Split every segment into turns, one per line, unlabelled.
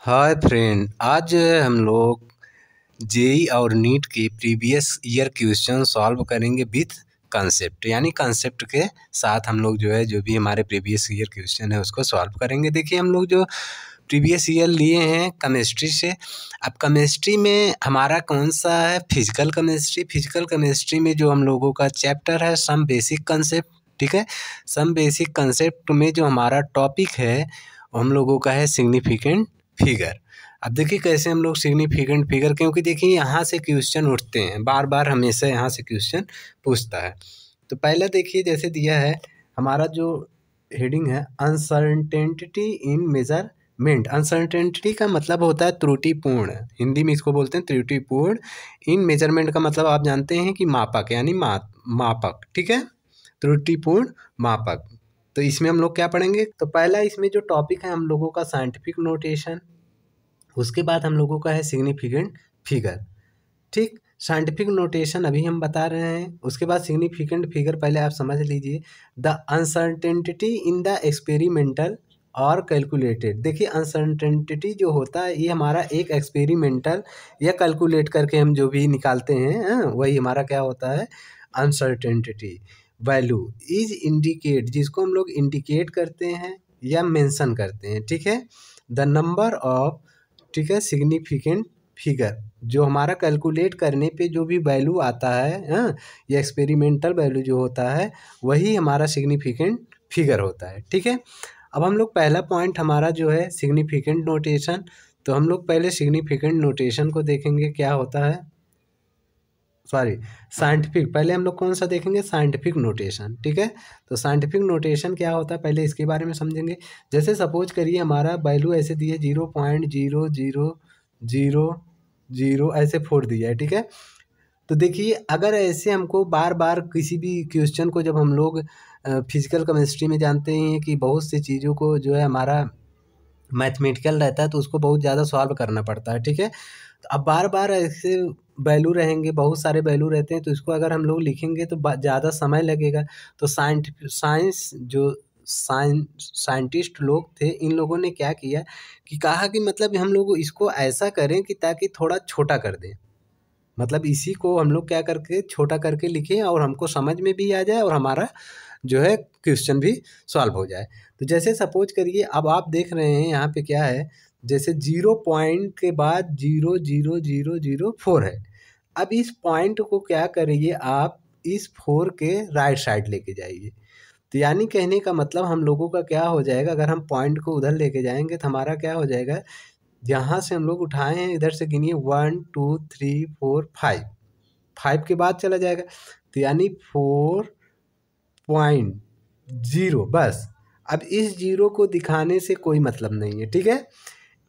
Hi friend, आज जो है हम लोग जेई और नीट के प्रीवियस ईयर क्वेश्चन सॉल्व करेंगे विथ कंसेप्ट। यानी कंसेप्ट के साथ हम लोग जो है जो भी हमारे प्रीवियस ईयर क्वेश्चन है उसको सॉल्व करेंगे। देखिए, हम लोग जो प्रीवियस ईयर लिए हैं केमिस्ट्री से। अब केमिस्ट्री में हमारा कौन सा है? Physical chemistry. फिजिकल केमिस्ट्री में जो हम लोगों का चैप्टर है सम बेसिक कंसेप्ट। ठीक है, सम बेसिक कंसेप्ट में जो हमारा टॉपिक है वो हम लोगों का है सिग्निफिकेंट फिगर। अब देखिए कैसे हम लोग सिग्निफिकेंट फिगर, क्योंकि देखिए यहाँ से क्वेश्चन उठते हैं बार बार, हमेशा यहाँ से क्वेश्चन पूछता है। तो पहला देखिए, जैसे दिया है हमारा जो हेडिंग है अनसर्टेनिटी इन मेजरमेंट। अनसर्टेनिटी का मतलब होता है त्रुटिपूर्ण, हिंदी में इसको बोलते हैं त्रुटिपूर्ण। इन मेजरमेंट का मतलब आप जानते हैं कि मापक, यानी मापक। ठीक है, त्रुटिपूर्ण मापक। तो इसमें हम लोग क्या पढ़ेंगे? तो पहला इसमें जो टॉपिक है हम लोगों का साइंटिफिक नोटेशन, उसके बाद हम लोगों का है सिग्निफिकेंट फिगर। ठीक, साइंटिफिक नोटेशन अभी हम बता रहे हैं, उसके बाद सिग्निफिकेंट फिगर पहले आप समझ लीजिए। The uncertainty in the experimental और कैलकुलेटेड। देखिए, अनसर्टेनिटी जो होता है ये हमारा एक एक्सपेरिमेंटल या कैलकुलेट करके हम जो भी निकालते हैं वही हमारा क्या होता है? अनसर्टेनिटी। वैल्यू इज इंडिकेट, जिसको हम लोग इंडिकेट करते हैं या मेंशन करते हैं। ठीक है, द नंबर ऑफ, ठीक है, सिग्निफिकेंट फिगर जो हमारा कैलकुलेट करने पे जो भी वैल्यू आता है या एक्सपेरिमेंटल वैल्यू जो होता है वही हमारा सिग्निफिकेंट फिगर होता है। ठीक है, अब हम लोग पहला पॉइंट हमारा जो है सिग्निफिकेंट नोटेशन। तो हम लोग पहले सिग्निफिकेंट नोटेशन को देखेंगे क्या होता है। Sorry, scientific. पहले हम लोग कौन सा देखेंगे? Scientific notation. ठीक है, तो साइंटिफिक नोटेशन क्या होता है पहले इसके बारे में समझेंगे। जैसे सपोज करिए हमारा वैल्यू ऐसे दिए 0.0000 ऐसे फोड़ दिया है। ठीक है, तो देखिए अगर ऐसे हमको बार बार किसी भी क्वेश्चन को, जब हम लोग फिजिकल केमिस्ट्री में जानते हैं कि बहुत सी चीज़ों को जो है हमारा मैथमेटिकल रहता है तो उसको बहुत ज़्यादा सॉल्व करना पड़ता है। ठीक है, तो अब बार बार ऐसे वैल्यू रहेंगे, बहुत सारे वैल्यू रहते हैं, तो इसको अगर हम लोग लिखेंगे तो ज़्यादा समय लगेगा। तो साइंस जो साइंटिस्ट लोग थे, इन लोगों ने क्या किया कि कहा कि मतलब हम लोग इसको ऐसा करें कि ताकि थोड़ा छोटा कर दें। मतलब इसी को हम लोग क्या करके छोटा करके लिखें और हमको समझ में भी आ जाए और हमारा जो है क्वेश्चन भी सॉल्व हो जाए। तो जैसे सपोज करिए अब आप देख रहे हैं यहाँ पे क्या है, जैसे 0 पॉइंट के बाद 0.0004 है। अब इस पॉइंट को क्या करिए, आप इस 4 के राइट साइड लेके जाइए। तो यानी कहने का मतलब हम लोगों का क्या हो जाएगा, अगर हम पॉइंट को उधर लेके जाएंगे तो हमारा क्या हो जाएगा, यहाँ से हम लोग उठाए हैं इधर से गिनिए 1 2 3 4 5 के बाद चला जाएगा। तो यानी 4.0 बस। अब इस जीरो को दिखाने से कोई मतलब नहीं है। ठीक है,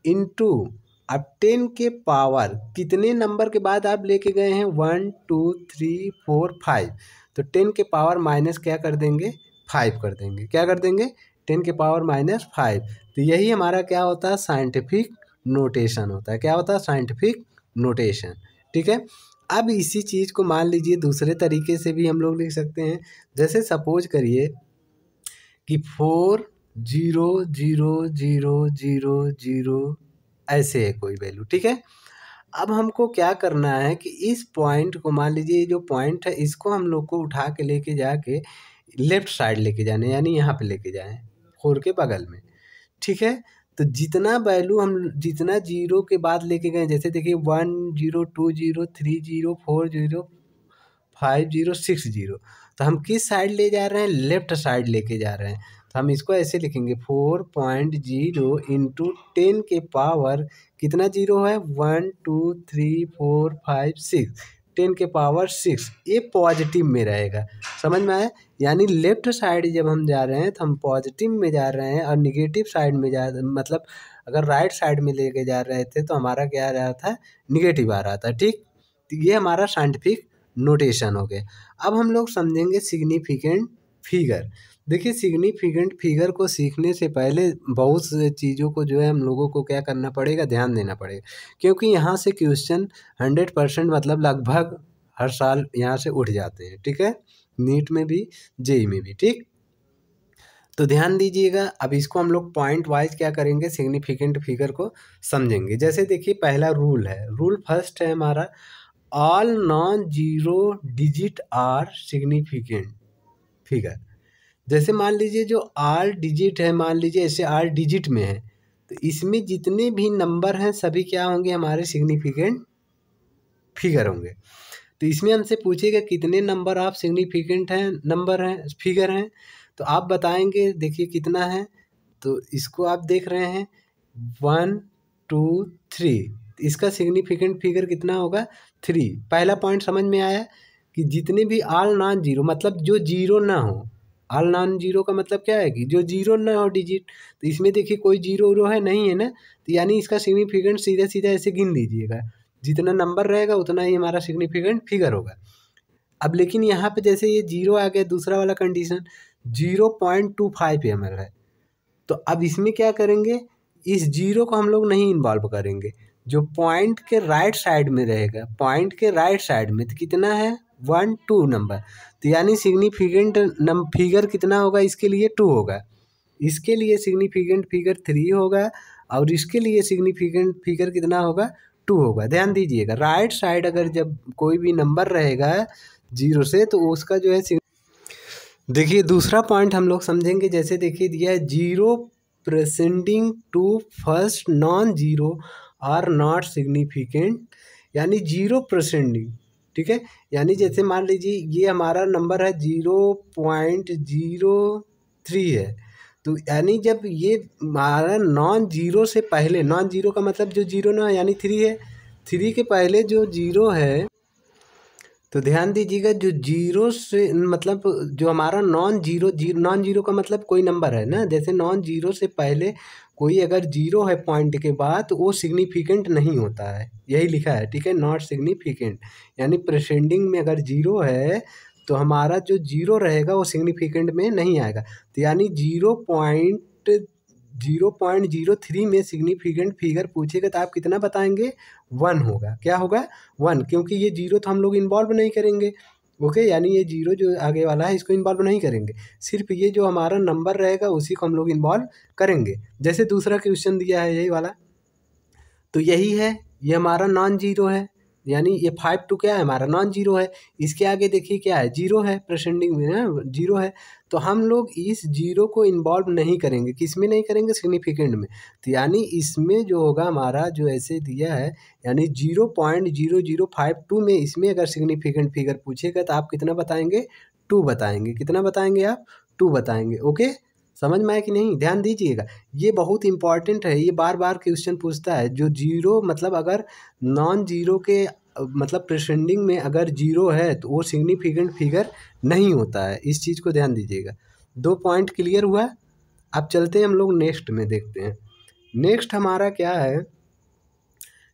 इनटू अब 10 के पावर कितने नंबर के बाद आप लेके गए हैं? 1 2 3 4 5। तो 10 के पावर माइनस क्या कर देंगे? 5 कर देंगे। क्या कर देंगे? 10 के पावर माइनस 5। तो यही हमारा क्या होता है? साइंटिफिक नोटेशन होता है। क्या होता है? Scientific notation. ठीक है, अब इसी चीज़ को मान लीजिए दूसरे तरीके से भी हम लोग लिख सकते हैं। जैसे सपोज करिए कि 4.00000 ऐसे है कोई वैल्यू। ठीक है, अब हमको क्या करना है कि इस पॉइंट को, मान लीजिए ये जो पॉइंट है इसको हम लोग को उठा के लेके जाके लेफ्ट साइड लेके जाने, यानी यहाँ पे लेके जाएं 4 के बगल में। ठीक है, तो जितना वैल्यू हम जितना जीरो के बाद लेके गए, जैसे देखिए 1 0 2 0 3 0 4 0 5 0 6 0, तो हम किस साइड ले जा रहे हैं? लेफ्ट साइड लेके जा रहे हैं। तो हम इसको ऐसे लिखेंगे 4.0 इंटू 10 के पावर कितना जीरो है? 1 2 3 4 5 6, 10 के पावर 6। ये पॉजिटिव में रहेगा, समझ में आया? यानी लेफ्ट साइड जब हम जा रहे हैं तो हम पॉजिटिव में जा रहे हैं, और निगेटिव साइड में जा, मतलब अगर राइट साइड में लेके जा रहे थे तो हमारा क्या आ रहा था? निगेटिव आ रहा था। ठीक, तो ये हमारा साइंटिफिक नोटेशन हो गया। अब हम लोग समझेंगे सिग्निफिकेंट फिगर। देखिए, सिग्निफिकेंट फिगर को सीखने से पहले बहुत से चीज़ों को जो है हम लोगों को क्या करना पड़ेगा? ध्यान देना पड़ेगा, क्योंकि यहाँ से क्वेश्चन 100% मतलब लगभग हर साल यहाँ से उठ जाते हैं। ठीक है, नीट में भी, जेई में भी। ठीक, तो ध्यान दीजिएगा, अब इसको हम लोग पॉइंट वाइज क्या करेंगे, सिग्निफिकेंट फिगर को समझेंगे। जैसे देखिए पहला रूल है, रूल फर्स्ट है हमारा, all non zero digit are significant figure. जैसे मान लीजिए जो आर डिजिट है, मान लीजिए ऐसे आर डिजिट में है, तो इसमें जितने भी नंबर हैं सभी क्या होंगे, हमारे सिग्निफिकेंट फिगर होंगे। तो इसमें हमसे पूछेगा कितने नंबर ऑफ सिग्निफिकेंट हैं, नंबर हैं, फिगर हैं, तो आप बताएंगे देखिए कितना है। तो इसको आप देख रहे हैं 1 2 3, इसका सिग्निफिकेंट फिगर कितना होगा, 3। पहला पॉइंट समझ में आया कि जितने भी ऑल नॉन जीरो, मतलब जो जीरो ना हो, ऑल नॉन जीरो का मतलब क्या है कि जो जीरो ना हो डिजिट। तो इसमें देखिए कोई जीरो उरो है नहीं, है ना, तो यानी इसका सिग्निफिकेंट सीधा सीधा ऐसे गिन लीजिएगा, जितना नंबर रहेगा उतना ही हमारा सिग्निफिकेंट फिगर होगा। अब लेकिन यहाँ पे जैसे ये जीरो आ गया, दूसरा वाला कंडीशन 0.25 ml है, तो अब इसमें क्या करेंगे, इस जीरो को हम लोग नहीं इन्वॉल्व करेंगे, जो पॉइंट के राइट साइड में रहेगा, पॉइंट के राइट साइड में तो कितना है 1 2 नंबर, तो यानी सिग्निफिकेंट फिगर कितना होगा, इसके लिए 2 होगा, इसके लिए सिग्निफिकेंट फिगर 3 होगा, और इसके लिए सिग्निफिकेंट फिगर कितना होगा, 2 होगा। ध्यान दीजिएगा, राइट साइड अगर जब कोई भी नंबर रहेगा जीरो से, तो उसका जो है देखिए दूसरा पॉइंट हम लोग समझेंगे। जैसे देखिए दिया है, zero preceding to first non zero are not significant, यानी जीरो प्रेसेंडिंग, ठीक है, यानी जैसे मान लीजिए ये हमारा नंबर है 0.03 है, तो यानी जब ये हमारा नॉन जीरो से पहले, नॉन जीरो का मतलब जो जीरो ना है यानी 3 है, 3 के पहले जो जीरो है, तो ध्यान दीजिएगा जो जीरो से मतलब जो हमारा नॉन जीरो, नॉन जीरो का मतलब कोई नंबर है ना, जैसे नॉन जीरो से पहले कोई अगर जीरो है पॉइंट के बाद, तो वो सिग्निफिकेंट नहीं होता है, यही लिखा है, ठीक है, नॉट सिग्निफिकेंट, यानी प्रेसेंडिंग में अगर जीरो है तो हमारा जो जीरो रहेगा वो सिग्निफिकेंट में नहीं आएगा, तो यानी 0.03 में सिग्निफिकेंट फिगर पूछेगा तो आप कितना बताएंगे, 1 होगा। क्या होगा, 1, क्योंकि ये जीरो तो हम लोग इन्वॉल्व नहीं करेंगे, ओके, यानी ये जीरो जो आगे वाला है इसको इन्वॉल्व नहीं करेंगे, सिर्फ ये जो हमारा नंबर रहेगा उसी को हम लोग इन्वॉल्व करेंगे। जैसे दूसरा क्वेश्चन दिया है यही वाला, तो यही है, ये हमारा नॉन जीरो है, यानी ये 5 2 क्या है, हमारा नॉन जीरो है, इसके आगे देखिए क्या है, जीरो है, प्रेसेंडिंग में ना जीरो है, तो हम लोग इस जीरो को इन्वॉल्व नहीं करेंगे, किस में नहीं करेंगे, सिग्निफिकेंट में, तो यानी इसमें जो होगा हमारा जो ऐसे दिया है, यानी 0.0052 में इसमें अगर सिग्निफिकेंट फिगर पूछेगा तो आप कितना बताएंगे, 2 बताएंगे, कितना बताएंगे आप, 2 बताएंगे, ओके, समझ में आया कि नहीं, ध्यान दीजिएगा, ये बहुत इंपॉर्टेंट है, ये बार बार क्वेश्चन पूछता है, जो जीरो मतलब अगर नॉन जीरो के मतलब प्रेसेंडिंग में अगर जीरो है तो वो सिग्निफिकेंट फिगर नहीं होता है, इस चीज़ को ध्यान दीजिएगा। 2 पॉइंट क्लियर हुआ। अब चलते हैं हम लोग नेक्स्ट में, देखते हैं नेक्स्ट हमारा क्या है,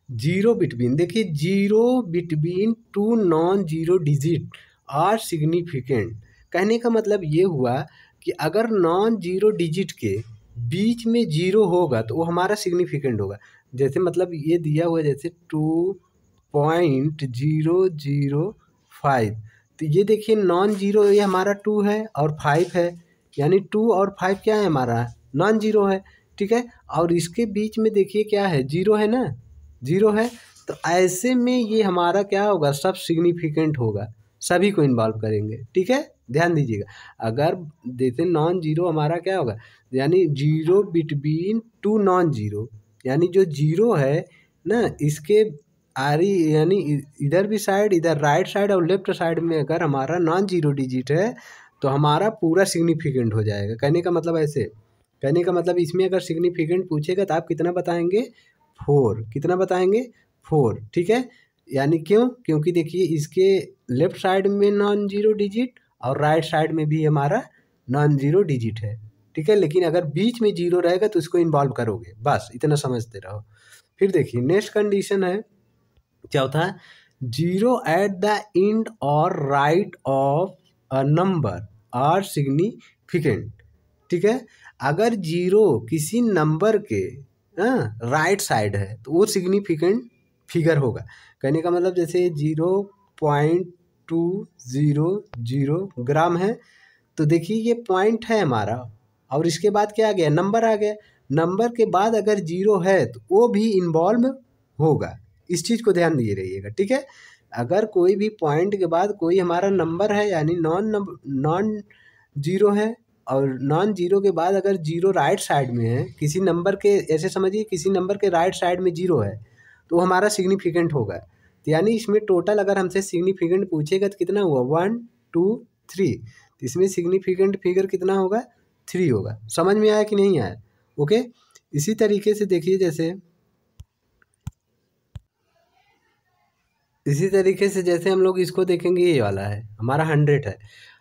जीरो बिटवीन, देखिए zero between two non zero digit are significant, कहने का मतलब ये हुआ कि अगर नॉन जीरो डिजिट के बीच में जीरो होगा तो वो हमारा सिग्निफिकेंट होगा। जैसे मतलब ये दिया हुआ है, जैसे 2.005, तो ये देखिए नॉन जीरो, ये हमारा 2 है और 5 है, यानी 2 और 5 क्या है, हमारा नॉन जीरो है, ठीक है, और इसके बीच में देखिए क्या है, जीरो है ना, जीरो है, तो ऐसे में ये हमारा क्या होगा, सब सिग्निफिकेंट होगा, सभी को इन्वॉल्व करेंगे, ठीक है, ध्यान दीजिएगा। अगर जैसे नॉन जीरो हमारा क्या होगा, यानी zero between two non zero, यानी जो जीरो है ना इसके आरी, यानी इधर भी साइड, इधर राइट साइड और लेफ्ट साइड में अगर हमारा नॉन जीरो डिजिट है तो हमारा पूरा सिग्निफिकेंट हो जाएगा। कहने का मतलब ऐसे, कहने का मतलब इसमें अगर सिग्निफिकेंट पूछेगा तो आप कितना बताएंगे, 4, कितना बताएंगे, 4, ठीक है, यानी क्यों, क्योंकि देखिए इसके लेफ्ट साइड में नॉन जीरो डिजिट और राइट साइड में भी हमारा नॉन जीरो डिजिट है, ठीक है, लेकिन अगर बीच में जीरो रहेगा तो उसको इन्वॉल्व करोगे, बस इतना समझते रहो। फिर देखिए नेक्स्ट कंडीशन है चौथा, जीरो एट द एंड और right of a number are significant, ठीक है, अगर जीरो किसी नंबर के राइट साइड है तो वो सिग्निफिकेंट फिगर होगा। कहने का मतलब जैसे 0.200 ग्राम है, तो देखिए ये पॉइंट है हमारा और इसके बाद क्या आ गया, नंबर आ गया। नंबर के बाद अगर 0 है तो वो भी इन्वॉल्व होगा, इस चीज़ को ध्यान दिए रहिएगा, ठीक है। अगर कोई भी पॉइंट के बाद कोई हमारा नंबर है यानी नॉन जीरो है, और नॉन जीरो के बाद अगर जीरो राइट साइड में है, किसी नंबर के, ऐसे समझिए किसी नंबर के राइट साइड में जीरो है, तो हमारा सिग्निफिकेंट होगा। तो यानी इसमें टोटल अगर हमसे सिग्निफिकेंट पूछेगा तो कितना हुआ, 1 2 3, तो इसमें सिग्निफिकेंट फिगर कितना होगा, 3 होगा। समझ में आया कि नहीं आया? ओके। इसी तरीके से देखिए, जैसे हम लोग इसको देखेंगे, ये वाला है हमारा 100 है।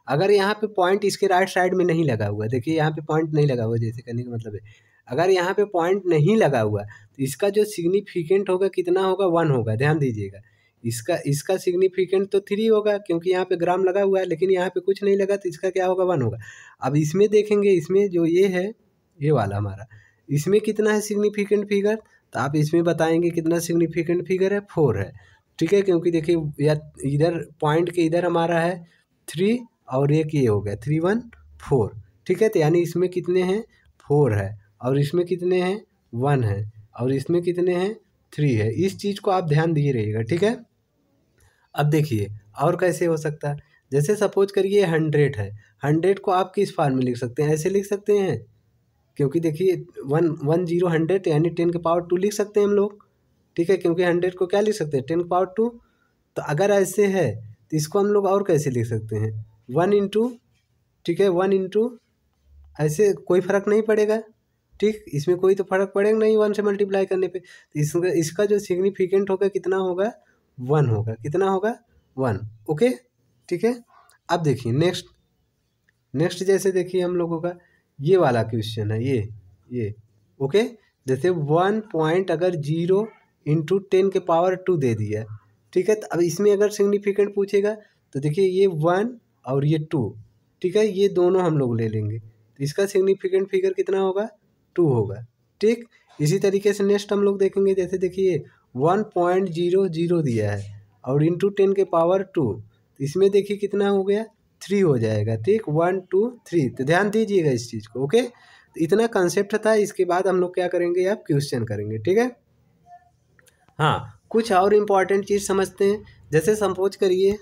अगर यहाँ पे पॉइंट इसके राइट साइड में नहीं लगा हुआ, देखिए यहाँ पे पॉइंट नहीं लगा हुआ, जैसे कहने का मतलब है अगर यहाँ पे पॉइंट नहीं लगा हुआ तो इसका जो सिग्निफिकेंट होगा कितना होगा, 1 होगा। ध्यान दीजिएगा, इसका सिग्निफिकेंट तो 3 होगा क्योंकि यहाँ पे ग्राम लगा हुआ है, लेकिन यहाँ पे कुछ नहीं लगा तो इसका क्या होगा, 1 होगा। अब इसमें देखेंगे, इसमें जो ये है, ये वाला हमारा, इसमें कितना है सिग्निफिकेंट फिगर, तो आप इसमें बताएंगे कितना सिग्निफिकेंट फिगर है, 4 है, ठीक है। क्योंकि देखिए या इधर पॉइंट के इधर हमारा है 3 और एक ये हो गया 3 1 4, ठीक है। तो यानी इसमें कितने हैं, 4 है, और इसमें कितने हैं, 1 है, और इसमें कितने हैं, 3 है। इस चीज़ को आप ध्यान दिए रहिएगा, ठीक है। अब देखिए और कैसे हो सकता है, जैसे सपोज करिए 100 है, 100 को आप किस फॉर्म में लिख सकते हैं, ऐसे लिख सकते हैं, क्योंकि देखिए 1 1 0 100 यानी 10 के पावर 2 लिख सकते हैं हम लोग, ठीक है। क्योंकि 100 को क्या लिख सकते हैं, 10 के पावर 2। तो अगर ऐसे है तो इसको हम लोग और कैसे लिख सकते हैं, 1 इंटू, ठीक है, 1 इंटू, ऐसे कोई फ़र्क नहीं पड़ेगा, ठीक, इसमें कोई तो फर्क पड़ेगा नहीं 1 से मल्टीप्लाई करने पे। तो इसका जो सिग्निफिकेंट होगा कितना होगा, 1 होगा। कितना होगा, 1। ओके, ठीक है। अब देखिए नेक्स्ट जैसे देखिए हम लोगों का ये वाला क्वेश्चन है, ये ओके। जैसे 1 पॉइंट अगर 0 इंटू 10 के पावर 2 दे दिया, ठीक है। तो अब इसमें अगर सिग्निफिकेंट पूछेगा तो देखिए ये 1 और ये 2, ठीक है, ये दोनों हम लोग ले लेंगे, तो इसका सिग्निफिकेंट फिगर कितना होगा, 2 होगा, ठीक। इसी तरीके से नेक्स्ट हम लोग देखेंगे, जैसे देखिए 1.00 दिया है और इंटू 10 के पावर 2, तो इसमें देखिए कितना हो गया, 3 हो जाएगा, ठीक, 1 2 3। तो ध्यान दीजिएगा इस चीज़ को, ओके। तो इतना कंसेप्ट था, इसके बाद हम लोग क्या करेंगे, अब क्वेश्चन करेंगे, ठीक है। हाँ, कुछ और इम्पॉर्टेंट चीज़ समझते हैं, जैसे सपोज करिए,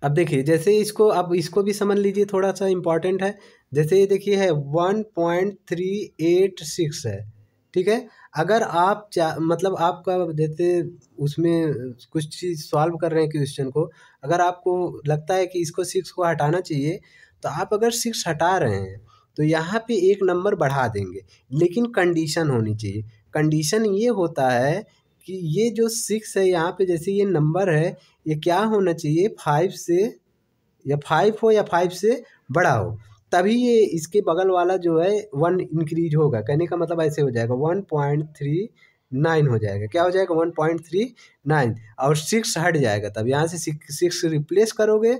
अब देखिए जैसे इसको भी समझ लीजिए, थोड़ा सा इम्पॉर्टेंट है। जैसे ये देखिए है 1.386 है, ठीक है। अगर आप मतलब आपका जैसे उसमें कुछ चीज़ सॉल्व कर रहे हैं क्वेश्चन को, अगर आपको लगता है कि इसको 6 को हटाना चाहिए, तो आप अगर 6 हटा रहे हैं तो यहाँ पे एक नंबर बढ़ा देंगे, लेकिन कंडीशन होनी चाहिए। कंडीशन ये होता है कि ये जो 6 है यहाँ पे, जैसे ये नंबर है, ये क्या होना चाहिए, 5 से, या 5 हो या 5 से बड़ा हो, तभी ये इसके बगल वाला जो है 1 इंक्रीज होगा। कहने का मतलब ऐसे हो जाएगा 1.39 हो जाएगा, क्या हो जाएगा, 1.39, और 6 हट जाएगा। तब यहाँ से 6 रिप्लेस करोगे,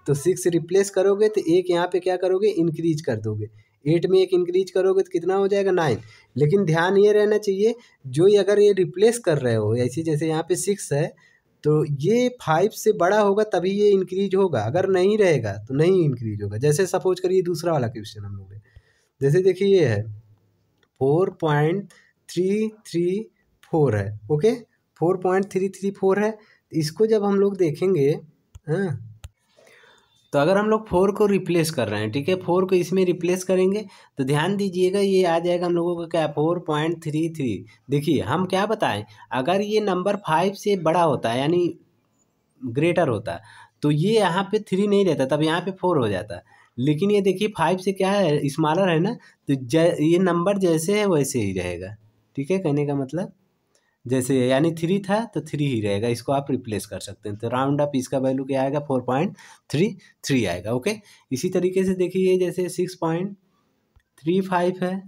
तो 6 रिप्लेस करोगे तो एक यहाँ पे क्या करोगे, इंक्रीज कर दोगे, 8 में एक इंक्रीज करोगे तो कितना हो जाएगा, 9। लेकिन ध्यान ये रहना चाहिए, जो ये अगर ये रिप्लेस कर रहे हो ऐसे, जैसे यहाँ पे 6 है, तो ये 5 से बड़ा होगा तभी ये इंक्रीज होगा, अगर नहीं रहेगा तो नहीं इंक्रीज होगा। जैसे सपोज करिए दूसरा वाला क्वेश्चन हम लोग ने, जैसे देखिए ये है 4.334 है, ओके, 4.334 है। इसको जब हम लोग देखेंगे, हाँ, तो अगर हम लोग 4 को रिप्लेस कर रहे हैं, ठीक है, 4 को इसमें रिप्लेस करेंगे तो ध्यान दीजिएगा ये आ जाएगा हम लोगों का क्या, 4.33। देखिए हम क्या बताएं, अगर ये नंबर 5 से बड़ा होता है यानी ग्रेटर होता, तो ये यहाँ पे 3 नहीं रहता, तब यहाँ पे 4 हो जाता। लेकिन ये देखिए 5 से क्या है, स्मॉलर है ना, तो ये नंबर जैसे है वैसे ही रहेगा, ठीक है। कहने का मतलब जैसे यानी 3 था तो 3 ही रहेगा, इसको आप रिप्लेस कर सकते हैं। तो राउंड अप इसका वैल्यू क्या आएगा, 4.33 आएगा, ओके। इसी तरीके से देखिए जैसे 6.35 है,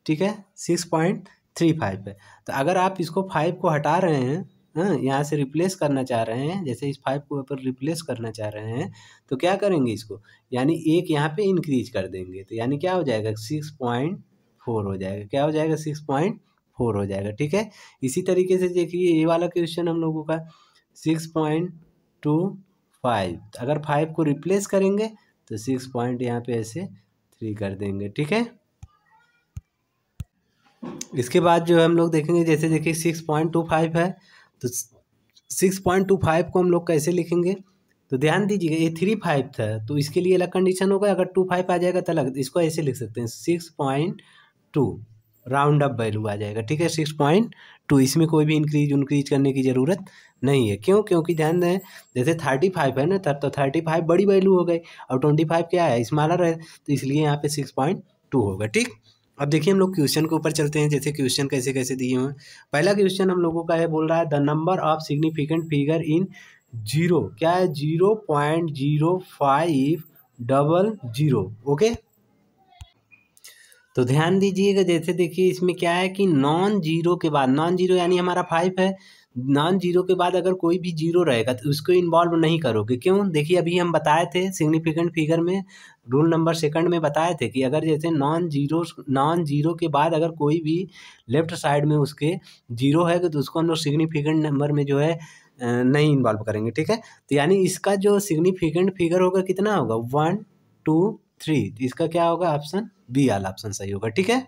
ठीक है, 6.35 है। तो अगर आप इसको 5 को हटा रहे हैं, हाँ, यहाँ से रिप्लेस करना चाह रहे हैं, जैसे इस 5 को ऊपर रिप्लेस करना चाह रहे हैं, तो क्या करेंगे इसको, यानी एक यहाँ पे इंक्रीज कर देंगे, तो यानी क्या हो जाएगा, 6.4 हो जाएगा, क्या हो जाएगा, 6.4 हो जाएगा, ठीक है। इसी तरीके से देखिए ये वाला क्वेश्चन हम लोगों का 6.25, अगर 5 को रिप्लेस करेंगे तो 6 पॉइंट यहाँ पे ऐसे 3 कर देंगे, ठीक है। इसके बाद जो हम लोग देखेंगे, जैसे देखिए 6.25 है, तो 6.25 को हम लोग कैसे लिखेंगे, तो ध्यान दीजिएगा ये 3.5 था, तो इसके लिए अलग कंडीशन होगा, अगर 2.5 आ जाएगा तो अलग, इसको ऐसे लिख सकते हैं 6.2, राउंड अप वैल्यू आ जाएगा, ठीक है। 6.2, इसमें कोई भी इंक्रीज करने की ज़रूरत नहीं है, क्यों, क्योंकि ध्यान दें जैसे 35 है ना, तब तो 35 बड़ी वैल्यू हो गई और 25 क्या है, स्मॉलर है, तो इसलिए यहाँ पे 6.2 होगा, ठीक। अब देखिए हम लोग क्वेश्चन के ऊपर चलते हैं, जैसे क्वेश्चन कैसे कैसे दिए हुए हैं। पहला क्वेश्चन हम लोगों का है, बोल रहा है the number of significant figure in zero, क्या है 0.0500, ओके। तो ध्यान दीजिएगा, जैसे देखिए इसमें क्या है कि नॉन जीरो के बाद, नॉन जीरो यानी हमारा 5 है, नॉन जीरो के बाद अगर कोई भी जीरो रहेगा तो उसको इन्वॉल्व नहीं करोगे, क्यों, देखिए अभी हम बताए थे सिग्निफिकेंट फिगर में, रूल नंबर सेकंड में बताए थे कि अगर जैसे नॉन जीरो के बाद अगर कोई भी लेफ्ट साइड में उसके जीरो है तो उसको हम लोग सिग्निफिकेंट नंबर में जो है नहीं इन्वॉल्व करेंगे, ठीक है। तो यानी इसका जो सिग्निफिकेंट फिगर होगा कितना होगा, 1 2 3, तो इसका क्या होगा, ऑप्शन बी वाला ऑप्शन सही होगा, ठीक है।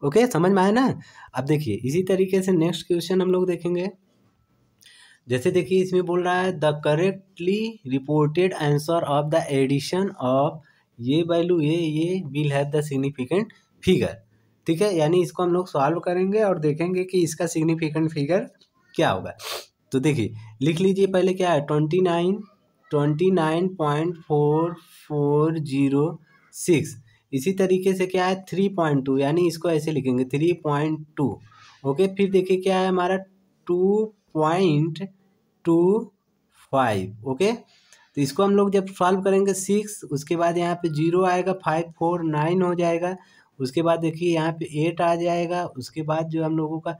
ओके, समझ में आया ना। अब देखिए इसी तरीके से नेक्स्ट क्वेश्चन हम लोग देखेंगे, जैसे देखिए इसमें बोल रहा है the correctly reported answer of the addition of ये वैल्यू ये will have the significant figure, ठीक है। यानी इसको हम लोग सॉल्व करेंगे और देखेंगे कि इसका सिग्निफिकेंट फिगर क्या होगा। तो देखिए लिख लीजिए पहले, क्या है 29.4406, इसी तरीके से क्या है 3.2, यानी इसको ऐसे लिखेंगे 3.2, ओके। फिर देखिए क्या है हमारा 2.25, ओके। तो इसको हम लोग जब सॉल्व करेंगे 6, उसके बाद यहाँ पे 0 आएगा, 549 हो जाएगा, उसके बाद देखिए यहाँ पे 8 आ जाएगा, उसके बाद जो हम लोगों का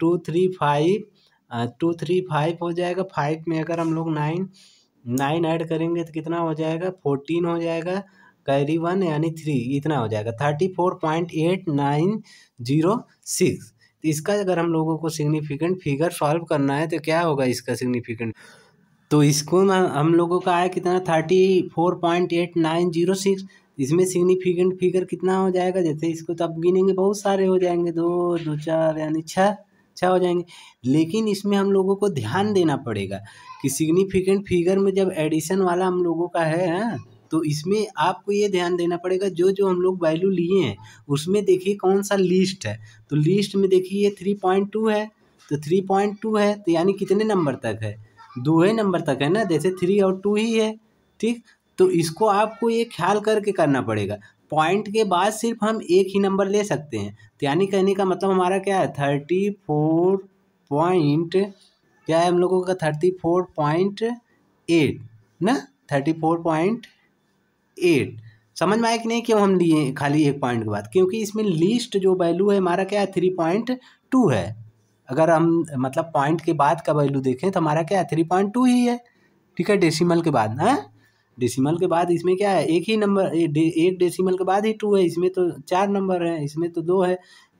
235 हो जाएगा, 5 में अगर हम लोग 9 ऐड करेंगे तो कितना हो जाएगा, 14 हो जाएगा, कैरी 1 यानी 3, इतना हो जाएगा 34.8906। तो इसका अगर हम लोगों को सिग्निफिकेंट फिगर सॉल्व करना है तो क्या होगा इसका सिग्निफिकेंट, तो इसको ना हम लोगों का आया कितना 34.8906, इसमें सिग्निफिकेंट फिगर कितना हो जाएगा, जैसे इसको तो आप गिनेंगे बहुत सारे हो जाएंगे, 2 2 4 यानी 6 हो जाएंगे। लेकिन इसमें हम लोगों को ध्यान देना पड़ेगा कि सिग्निफिकेंट फिगर में जब एडिशन वाला हम लोगों का है, तो इसमें आपको ये ध्यान देना पड़ेगा जो जो हम लोग वैल्यू लिए हैं उसमें देखिए कौन सा लिस्ट है, तो लिस्ट में देखिए 3.2 है, तो 3.2 है तो यानी कितने नंबर तक है, 2 नंबर तक है ना, जैसे 3 और 2 ही है, ठीक। तो इसको आपको ये ख्याल करके करना पड़ेगा, पॉइंट के बाद सिर्फ हम एक ही नंबर ले सकते हैं, तो यानी कहने का मतलब हमारा क्या है 34 पॉइंट, क्या है हम लोगों का 34.8 ना, 34.8, समझ में आया कि नहीं, क्यों हम लिए खाली एक पॉइंट के बाद, क्योंकि इसमें लिस्ट जो वैल्यू है हमारा क्या है 3.2 है, अगर हम मतलब पॉइंट के बाद का वैल्यू देखें तो हमारा क्या है 3.2 ही है, ठीक है। डेसिमल के बाद ना, डेसिमल के बाद इसमें क्या है एक ही नंबर, एक डेसिमल के बाद ही 2 है, इसमें तो 4 नंबर है, इसमें तो 2 है,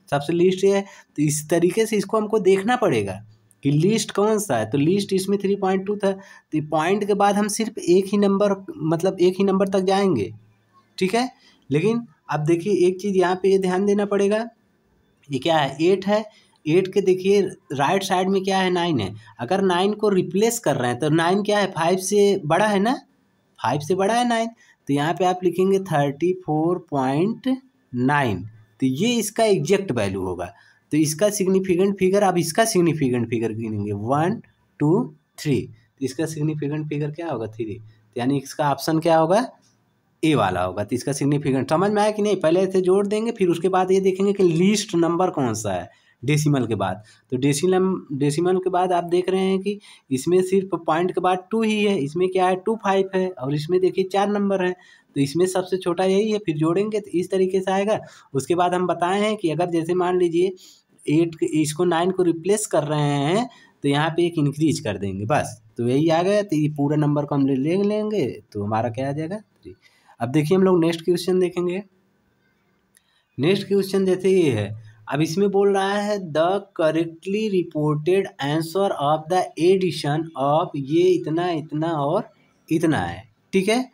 सबसे लिस्ट ये है। तो इस तरीके से इसको हमको देखना पड़ेगा कि लिस्ट कौन सा है, तो लिस्ट इसमें 3.2 था, तो पॉइंट के बाद हम सिर्फ एक ही नंबर, मतलब एक ही नंबर तक जाएंगे, ठीक है। लेकिन अब देखिए एक चीज़ यहाँ पे ये ध्यान देना पड़ेगा, ये क्या है 8 है, 8 के देखिए राइट साइड में क्या है 9 है, अगर 9 को रिप्लेस कर रहे हैं तो 9 क्या है 5 से बड़ा है ना, 5 से बड़ा है 9, तो यहाँ पे आप लिखेंगे 34.9, तो ये इसका एग्जैक्ट वैल्यू होगा, तो इसका सिग्निफिकेंट फिगर, अब इसका सिग्निफिकेंट फिगर गिनेंगे 1 2 3, तो इसका सिग्निफिकेंट फिगर क्या होगा 3, तो यानी इसका ऑप्शन क्या होगा, ए वाला होगा। तो इसका सिग्निफिकेंट समझ में आया कि नहीं, पहले ऐसे जोड़ देंगे फिर उसके बाद ये देखेंगे कि लीस्ट नंबर कौन सा है डेसिमल के बाद, तो डेसिमल के बाद आप देख रहे हैं कि इसमें सिर्फ पॉइंट के बाद 2 ही है, इसमें क्या है 25 है, और इसमें देखिए 4 नंबर है, तो इसमें सबसे छोटा यही है, फिर जोड़ेंगे तो इस तरीके से आएगा। उसके बाद हम बताए हैं कि अगर जैसे मान लीजिए 8 इसको 9 को रिप्लेस कर रहे हैं तो यहाँ पे एक इंक्रीज कर देंगे बस, तो यही आ गया, तो ये पूरा नंबर को हम ले लेंगे तो हमारा क्या आ जाएगा 3। अब देखिए हम लोग नेक्स्ट क्वेश्चन देखेंगे, नेक्स्ट क्वेश्चन जैसे ये है, अब इसमें बोल रहा है the correctly reported answer of the addition of ये इतना इतना और इतना है, ठीक है।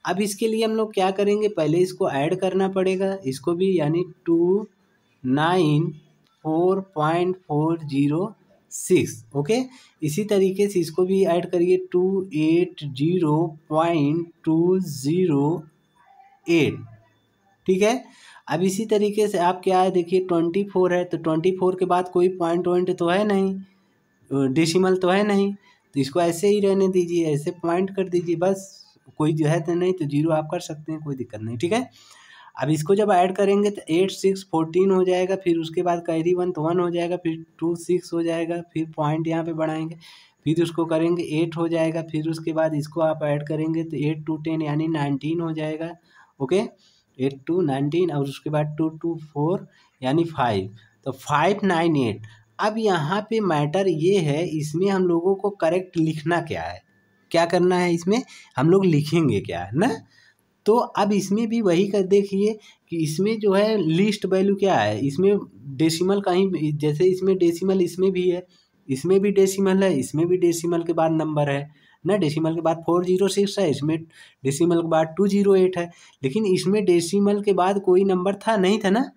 अब इसके लिए हम लोग क्या करेंगे, पहले इसको ऐड करना पड़ेगा, इसको भी, यानी 294.406। ओके, इसी तरीके से इसको भी ऐड करिए 280.208। ठीक है। अब इसी तरीके से आप क्या है, देखिए 24 है, तो 24 के बाद कोई पॉइंट वॉइंट तो है नहीं, डेसिमल तो है नहीं, तो इसको ऐसे ही रहने दीजिए, ऐसे पॉइंट कर दीजिए बस। कोई जो है तो नहीं तो जीरो आप कर सकते हैं, कोई दिक्कत नहीं। ठीक है। अब इसको जब ऐड करेंगे तो 8 6 14 हो जाएगा, फिर उसके बाद कैरी 1 तो 1 हो जाएगा, फिर 2 6 हो जाएगा, फिर पॉइंट यहाँ पे बढ़ाएंगे, फिर उसको करेंगे 8 हो जाएगा, फिर उसके बाद इसको आप ऐड करेंगे तो 8 2 10 यानी 19 हो जाएगा। ओके, 8 2 19, और उसके बाद 2 2 4 यानी 5, तो 598। अब यहाँ पे मैटर ये है, इसमें हम लोगों को करेक्ट लिखना क्या है, क्या करना है, इसमें हम लोग लिखेंगे क्या है ना। तो अब इसमें भी वही कर देखिए कि इसमें जो है लिस्ट वैल्यू क्या है, इसमें डेसिमल कहीं, जैसे इसमें डेसिमल इसमें भी है, इसमें भी डेसिमल है, इसमें भी डेसिमल के बाद नंबर है ना, डेसिमल के बाद 406 है, इसमें डेसिमल के बाद 208 है, लेकिन इसमें डेसिमल के बाद कोई नंबर था नहीं था ना।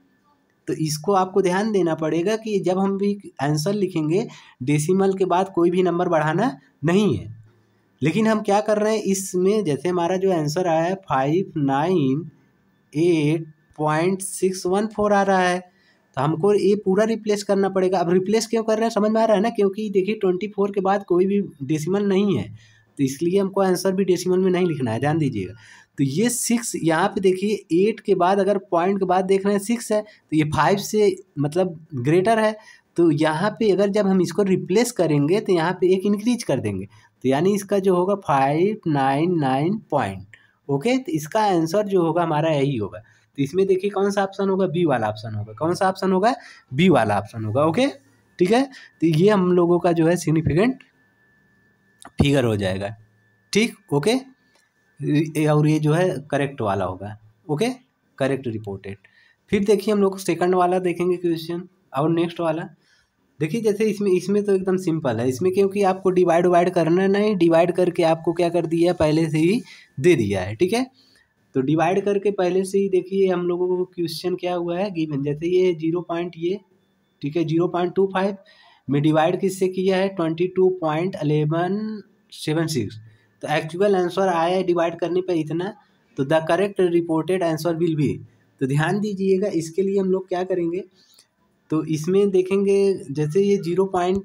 तो इसको आपको ध्यान देना पड़ेगा कि जब हम भी आंसर लिखेंगे, डेसिमल के बाद कोई भी नंबर बढ़ाना नहीं है। लेकिन हम क्या कर रहे हैं, इसमें जैसे हमारा जो आंसर आया है 598.614 आ रहा है, तो हमको ये पूरा रिप्लेस करना पड़ेगा। अब रिप्लेस क्यों कर रहे हैं, समझ में आ रहा है ना, क्योंकि देखिए 24 के बाद कोई भी डेसिमल नहीं है, तो इसलिए हमको आंसर भी डेसिमल में नहीं लिखना है, ध्यान दीजिएगा। तो ये 6 यहाँ पे देखिए 8 के बाद अगर पॉइंट के बाद देख रहे हैं 6 है, तो ये 5 से मतलब ग्रेटर है, तो यहाँ पे अगर जब हम इसको रिप्लेस करेंगे तो यहाँ पे एक इंक्रीज कर देंगे, तो यानी इसका जो होगा 599 पॉइंट। ओके, तो इसका आंसर जो होगा हमारा यही होगा। तो इसमें देखिए कौन सा ऑप्शन होगा, बी वाला ऑप्शन होगा। कौन सा ऑप्शन होगा, बी वाला ऑप्शन होगा। ओके, ठीक है। तो ये हम लोगों का जो है सिग्निफिकेंट फिगर हो जाएगा। ठीक, ओके, और ये जो है करेक्ट वाला होगा। Okay, correct reported. फिर देखिए हम लोग सेकंड वाला देखेंगे क्वेश्चन, और नेक्स्ट वाला देखिए। जैसे इसमें तो एकदम सिंपल है, इसमें क्योंकि आपको डिवाइड वाइड करना नहीं, डिवाइड करके आपको क्या कर दिया है, पहले से ही दे दिया है। ठीक है, तो डिवाइड करके पहले से ही देखिए हम लोगों को क्वेश्चन क्या हुआ है गिवन, जैसे ये 0 पॉइंट ये, ठीक है, 0.25 में डिवाइड किससे किया है, 22.1176, तो एक्चुअल आंसर आया है डिवाइड करने पर इतना, तो the correct reported answer will be. तो ध्यान दीजिएगा, इसके लिए हम लोग क्या करेंगे, तो इसमें देखेंगे जैसे ये 0 पॉइंट,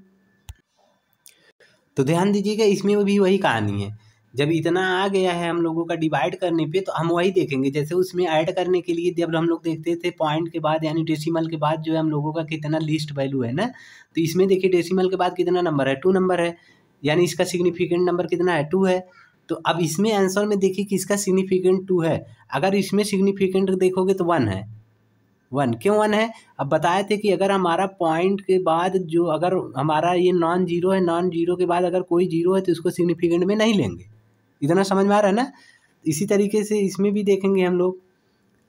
तो ध्यान दीजिएगा इसमें भी वही कहानी है, जब इतना आ गया है हम लोगों का डिवाइड करने पे, तो हम वही देखेंगे जैसे उसमें ऐड करने के लिए जब हम लोग देखते थे पॉइंट के बाद यानी डेसिमल के बाद जो है हम लोगों का कितना लिस्ट वैल्यू है ना, तो इसमें देखिए डेसिमल के बाद कितना नंबर है, 2 नंबर है, यानी इसका सिग्निफिकेंट नंबर कितना है, 2 है। तो अब इसमें आंसर में देखिए कि इसका सिग्निफिकेंट 2 है, अगर इसमें सिग्निफिकेंट देखोगे तो 1 है। 1 क्यों 1 है, अब बताए थे कि अगर हमारा पॉइंट के बाद जो, अगर हमारा ये नॉन जीरो है, नॉन जीरो के बाद अगर कोई जीरो है तो इसको सिग्निफिकेंट में नहीं लेंगे। इतना समझ में आ रहा है ना। इसी तरीके से इसमें भी देखेंगे हम लोग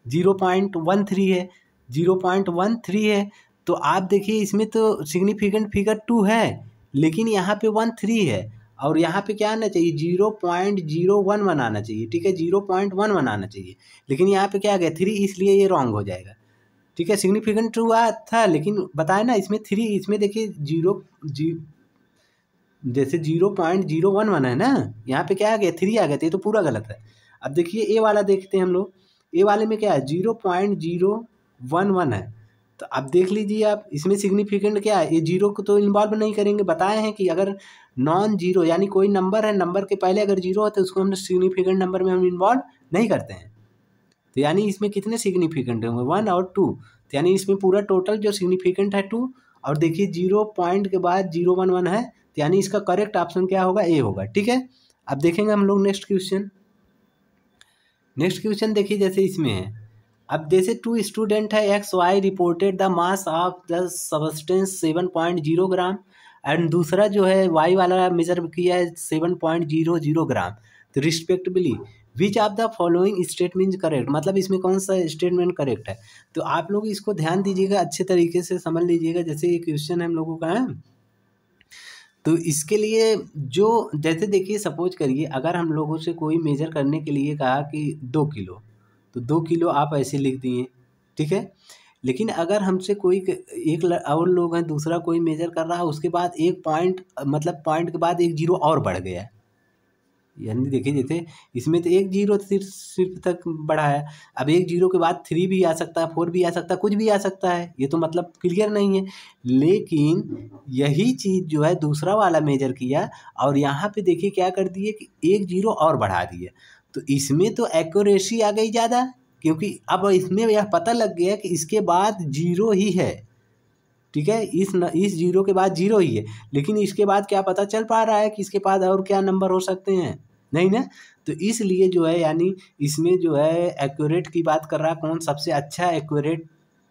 0.13 है, 0.13 है, तो आप देखिए इसमें तो सिग्निफिकेंट फिगर 2 है, लेकिन यहाँ पे 13 है, और यहाँ पे क्या आना चाहिए, 0.011 आना चाहिए। ठीक है, 0.11 आना चाहिए, लेकिन यहाँ पे क्या आ गया 3, इसलिए ये रॉन्ग हो जाएगा। ठीक है, सिग्निफिकेंट ट्रू था, लेकिन बताया ना इसमें 3, इसमें देखिए जैसे 0.011 है ना, यहाँ पे क्या आ गया 3 आ गया, तो ये तो पूरा गलत है। अब देखिए ए वाला देखते हैं हम लोग, ए वाले में क्या है 0.011 है, तो अब देख लीजिए आप इसमें सिग्निफिकेंट क्या है, ये जीरो को तो इन्वॉल्व नहीं करेंगे, बताए हैं कि अगर नॉन जीरो यानी कोई नंबर है, नंबर के पहले अगर जीरो है तो उसको हम सिग्निफिकेंट नंबर में हम इन्वॉल्व नहीं करते हैं। तो यानी इसमें कितने सिग्निफिकेंट होंगे, 1 और 2, तो यानी इसमें पूरा टोटल जो सिग्निफिकेंट है 2, और देखिए 0 पॉइंट के बाद 011 है, तो यानी इसका करेक्ट ऑप्शन क्या होगा, ए होगा। ठीक है, अब देखेंगे हम लोग नेक्स्ट क्वेश्चन। नेक्स्ट क्वेश्चन देखिए जैसे इसमें है, अब जैसे 2 स्टूडेंट है X Y reported the mass of the substance 7.0 gram, and दूसरा जो है वाई वाला मेजर किया है 7.00 ग्राम, तो respectively which of the following statement correct, मतलब इसमें कौन सा स्टेटमेंट करेक्ट है। तो आप लोग इसको ध्यान दीजिएगा, अच्छे तरीके से समझ लीजिएगा। जैसे ये क्वेश्चन हम लोगों का है, तो इसके लिए जो जैसे देखिए सपोज करिए अगर हम लोगों से कोई मेजर करने के लिए कहा कि 2 किलो, तो 2 किलो आप ऐसे लिख दिए, ठीक है। लेकिन अगर हमसे कोई और लोग हैं, दूसरा कोई मेजर कर रहा है, उसके बाद एक पॉइंट मतलब पॉइंट के बाद एक जीरो और बढ़ गया, यानी देखिए जैसे इसमें तो एक जीरो सिर्फ तक बढ़ा है, अब एक जीरो के बाद 3 भी आ सकता है, 4 भी आ सकता है, कुछ भी आ सकता है, ये तो मतलब क्लियर नहीं है। लेकिन यही चीज़ जो है दूसरा वाला मेजर किया और यहाँ पे देखिए क्या कर दिए कि एक जीरो और बढ़ा दिया, तो इसमें तो एक्यूरेसी आ गई ज़्यादा, क्योंकि अब इसमें यह पता लग गया कि इसके बाद जीरो ही है, ठीक है। इस जीरो के बाद जीरो ही है, लेकिन इसके बाद क्या पता चल पा रहा है कि इसके बाद और क्या नंबर हो सकते हैं, नहीं ना। तो इसलिए जो है यानी इसमें जो है एक्यूरेट की बात कर रहा है, कौन सबसे अच्छा एक्यूरेट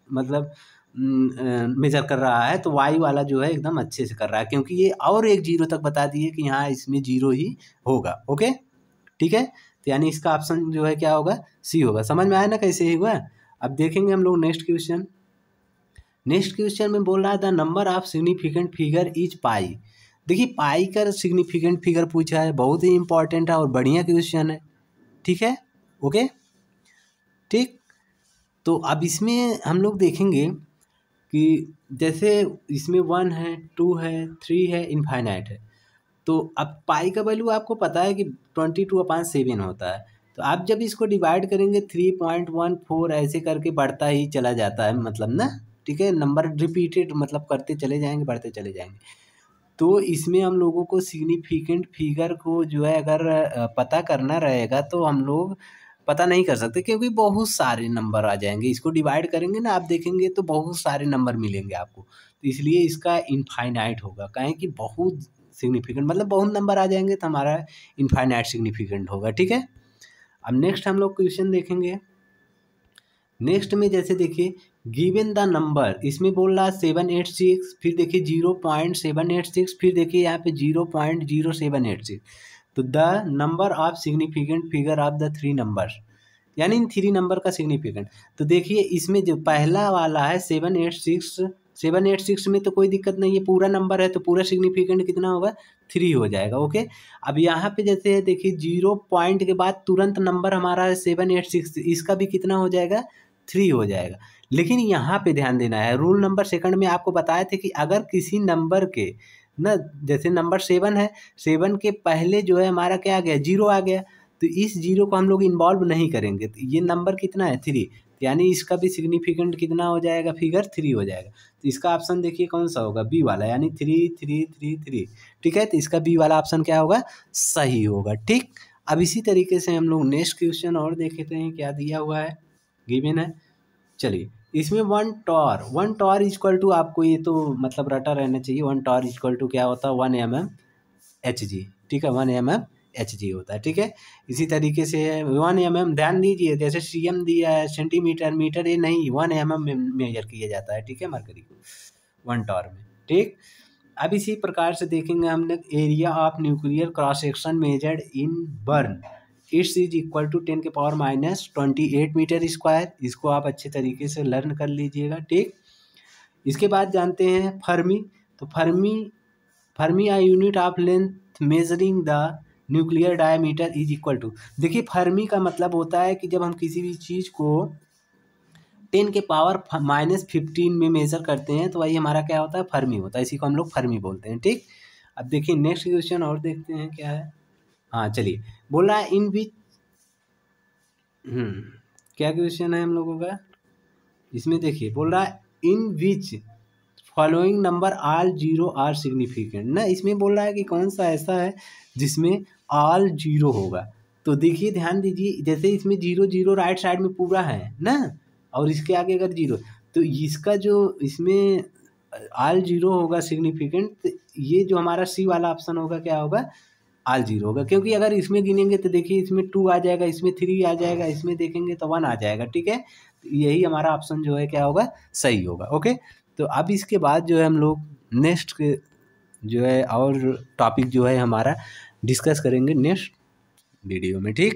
मतलब मेजर कर रहा है, तो वाई वाला जो है एकदम अच्छे से कर रहा है, क्योंकि ये और एक जीरो तक बता दिए कि हाँ इसमें जीरो ही होगा। ओके ठीक है, तो यानी इसका ऑप्शन जो है क्या होगा, सी होगा। समझ में आया ना कैसे ही हुआ। अब देखेंगे हम लोग नेक्स्ट क्वेश्चन। नेक्स्ट क्वेश्चन में बोल रहा है the number of significant figure is pi. देखिए पाई का सिग्निफिकेंट फिगर पूछा है, बहुत ही इंपॉर्टेंट है और बढ़िया क्वेश्चन है, ठीक है। ओके ठीक, तो अब इसमें हम लोग देखेंगे कि जैसे इसमें 1 है, 2 है, 3 है, इनफाइनाइट है। तो अब पाई का वैल्यू आपको पता है कि 22/7 होता है, तो आप जब इसको डिवाइड करेंगे 3.14 ऐसे करके बढ़ता ही चला जाता है, मतलब ना, ठीक है, नंबर रिपीटेड मतलब करते चले जाएंगे, बढ़ते चले जाएंगे। तो इसमें हम लोगों को सिग्निफिकेंट फिगर को जो है अगर पता करना रहेगा तो हम लोग पता नहीं कर सकते, क्योंकि बहुत सारे नंबर आ जाएंगे। इसको डिवाइड करेंगे ना, आप देखेंगे तो बहुत सारे नंबर मिलेंगे आपको, तो इसलिए इसका इनफाइनाइट होगा, कहें कि बहुत सिग्निफिकेंट मतलब बहुत नंबर आ जाएंगे तो हमारा इनफाइनाइट सिग्निफिकेंट होगा, ठीक है। अब नेक्स्ट हम लोग क्वेश्चन देखेंगे। नेक्स्ट में जैसे देखिए गिवन द नंबर, इसमें बोल रहा है 786, फिर देखिए 0.786, फिर देखिए यहाँ पे 0.0786, तो the number of significant figure of the 3 numbers, यानी इन 3 नंबर का सिग्निफिकेंट। तो देखिए इसमें जो पहला वाला है 786 में तो कोई दिक्कत नहीं है, पूरा नंबर है तो पूरा सिग्निफिकेंट कितना होगा, 3 हो जाएगा। ओके, अब यहाँ पे जैसे है देखिए 0 पॉइंट के बाद तुरंत नंबर हमारा है 786, इसका भी कितना हो जाएगा, 3 हो जाएगा। लेकिन यहाँ पे ध्यान देना है, रूल नंबर सेकंड में आपको बताए थे कि अगर किसी नंबर के ना, जैसे नंबर 7 है, 7 के पहले जो है हमारा क्या आ गया, 0 आ गया, तो इस 0 को हम लोग इन्वॉल्व नहीं करेंगे, तो ये नंबर कितना है, 3, यानी इसका भी सिग्निफिकेंट कितना हो जाएगा, फिगर 3 हो जाएगा। तो इसका ऑप्शन देखिए कौन सा होगा, बी वाला, यानी 3 ठीक है। तो इसका बी वाला ऑप्शन क्या होगा, सही होगा। ठीक, अब इसी तरीके से हम लोग नेक्स्ट क्वेश्चन और देखते हैं क्या दिया हुआ है, गिवन है। चलिए इसमें 1 टॉर इक्वल टू, आपको ये तो मतलब रटा रहना चाहिए, 1 टॉर इक्वल टू क्या होता है, 1 mm Hg, ठीक है, 1 mm Hg होता है, ठीक है। इसी तरीके से 1 mm, ध्यान दीजिए जैसे cm दिया है, सेंटीमीटर, मीटर, ये नहीं, 1 mm में मेजर किया जाता है, ठीक है, मरकरी को 1 टॉर में। ठीक, अब इसी प्रकार से देखेंगे हमने area of nuclear cross section measured in barn, it's is equal to 10⁻28 metre square. इसको आप अच्छे तरीके से लर्न कर लीजिएगा। ठीक, इसके बाद जानते हैं फर्मी। तो fermi a unit of length measuring the nuclear diameter is equal to, देखिए फर्मी का मतलब होता है कि जब हम किसी भी चीज़ को 10⁻⁻15 में मेजर करते हैं तो वही हमारा क्या होता है, फर्मी होता है, इसी को हम लोग फर्मी बोलते हैं। ठीक, अब देखिए नेक्स्ट क्वेश्चन और देखते हैं क्या है। हाँ चलिए, बोल रहा है इन विच, क्या क्वेश्चन है हम लोगों का, इसमें देखिए बोल रहा है in which following number all 0 are significant ना, इसमें बोल रहा है कि कौन सा ऐसा है जिसमें ऑल 0 होगा। तो देखिए ध्यान दीजिए, जैसे इसमें 0 0 राइट साइड में पूरा है ना, और इसके आगे अगर 0, तो इसका जो इसमें ऑल 0 होगा सिग्निफिकेंट, तो ये जो हमारा सी वाला ऑप्शन होगा क्या होगा, ऑल 0 होगा, क्योंकि अगर इसमें गिनेंगे तो देखिए इसमें 2 आ जाएगा, इसमें 3 आ जाएगा, इसमें देखेंगे तो 1 आ जाएगा। ठीक है, यही हमारा ऑप्शन जो है क्या होगा, सही होगा। ओके, तो अब इसके बाद जो है हम लोग नेक्स्ट के जो है और टॉपिक जो है हमारा डिस्कस करेंगे नेक्स्ट वीडियो में। ठीक।